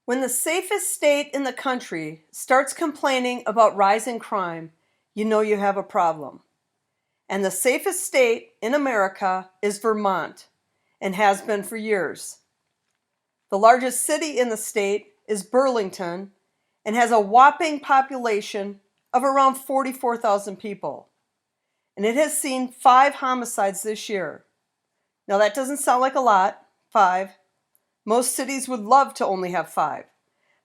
When the safest state in the country starts complaining about rising crime, you know you have a problem. And the safest state in America is Vermont, and has been for years. The largest city in the state is Burlington, and has a whopping population of around 44,000 people. And it has seen 5 homicides this year. Now that doesn't sound like a lot, 5. Most cities would love to only have 5.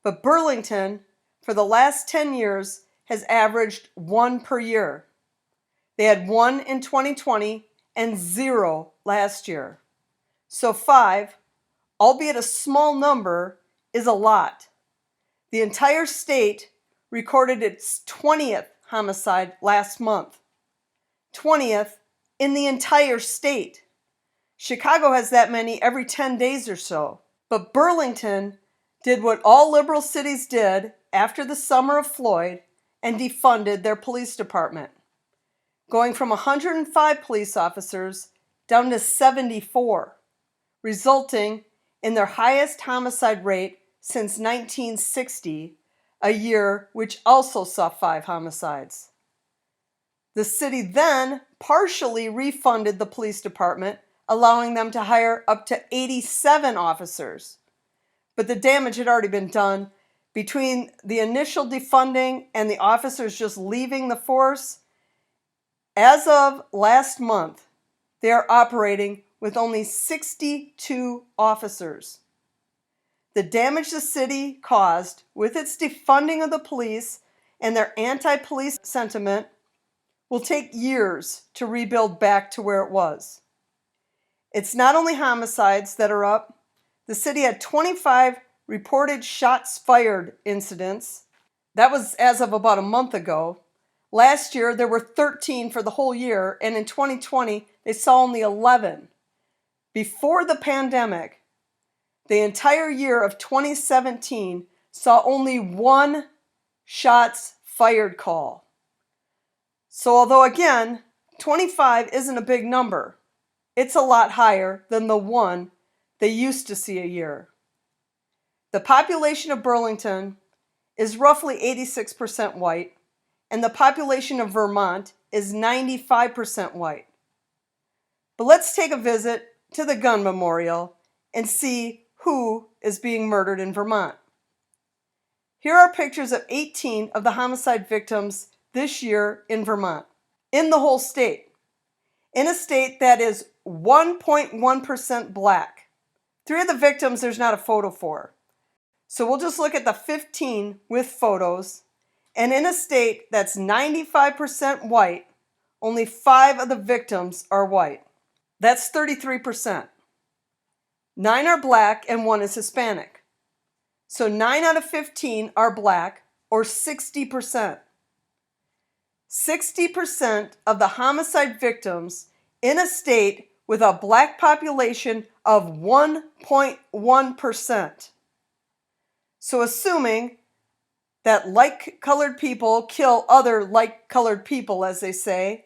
But Burlington, for the last 10 years, has averaged 1 per year. They had 1 in 2020 and 0 last year. So 5, albeit a small number, is a lot. The entire state recorded its 20th homicide last month. 20th in the entire state. Chicago has that many every 10 days or so. But Burlington did what all liberal cities did after the summer of Floyd and defunded their police department, going from 105 police officers down to 74, resulting in their highest homicide rate since 1960, a year which also saw 5 homicides. The city then partially refunded the police department, allowing them to hire up to 87 officers. But the damage had already been done. Between the initial defunding and the officers just leaving the force, as of last month, they are operating with only 62 officers. The damage the city caused with its defunding of the police and their anti-police sentiment will take years to rebuild back to where it was. It's not only homicides that are up. The city had 25 reported shots fired incidents. That was as of about a month ago. Last year, there were 13 for the whole year, and in 2020, they saw only 11. Before the pandemic, the entire year of 2017 saw only 1 shots fired call. So although again, 25 isn't a big number, it's a lot higher than the 1 they used to see a year. The population of Burlington is roughly 86% white, and the population of Vermont is 95% white. But let's take a visit to the gun memorial and see who is being murdered in Vermont. Here are pictures of 18 of the homicide victims this year in Vermont, in the whole state, in a state that is 1.1% black. 3 of the victims there's not a photo for. So we'll just look at the 15 with photos. And in a state that's 95% white, only 5 of the victims are white. That's 33%. 9 are black and 1 is Hispanic. So 9 out of 15 are black, or 60%. 60% of the homicide victims in a state with a black population of 1.1%. So assuming that like-colored people kill other like-colored people, as they say,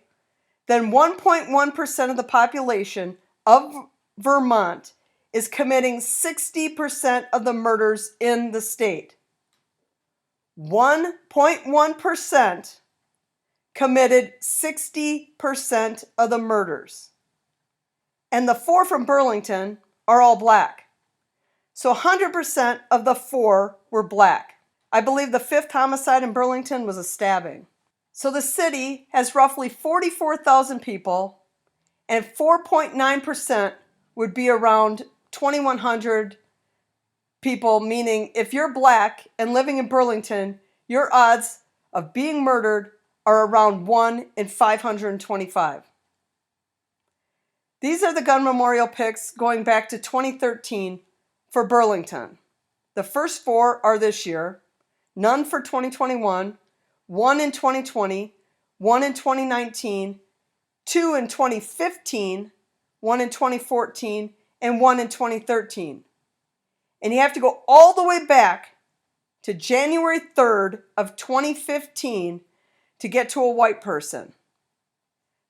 then 1.1% of the population of Vermont is committing 60% of the murders in the state. 1.1% committed 60% of the murders. And the 4 from Burlington are all black. So 100% of the 4 were black. I believe the 5th homicide in Burlington was a stabbing. So the city has roughly 44,000 people, and 4.9% would be around 2,100 people, meaning if you're black and living in Burlington, your odds of being murdered are around 1 in 525. These are the gun memorial pics going back to 2013 for Burlington. The first 4 are this year, none for 2021, 1 in 2020, 1 in 2019, 2 in 2015, 1 in 2014, and 1 in 2013. And you have to go all the way back to January 3rd of 2015 to get to a white person.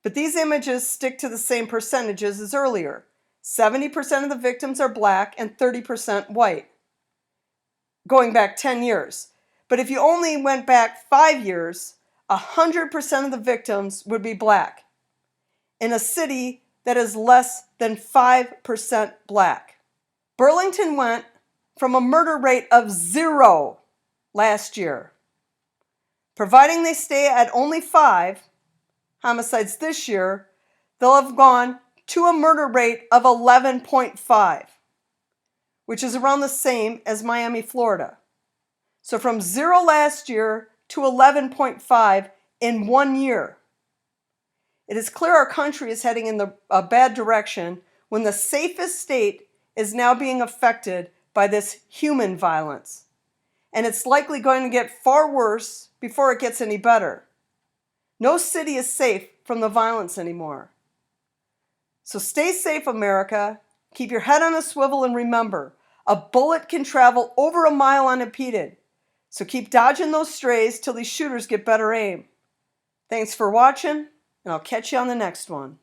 But these images stick to the same percentages as earlier. 70% of the victims are black and 30% white, going back 10 years. But if you only went back 5 years, 100% of the victims would be black in a city that is less than 5% black. Burlington went from a murder rate of 0 last year. Providing they stay at only 5 homicides this year, they'll have gone to a murder rate of 11.5, which is around the same as Miami, Florida. So from 0 last year to 11.5 in 1 year. It is clear our country is heading in a bad direction when the safest state is now being affected by this human violence. And it's likely going to get far worse before it gets any better. No city is safe from the violence anymore. So stay safe, America. Keep your head on a swivel and remember, a bullet can travel over a mile unimpeded. So keep dodging those strays till these shooters get better aim. Thanks for watching, and I'll catch you on the next one.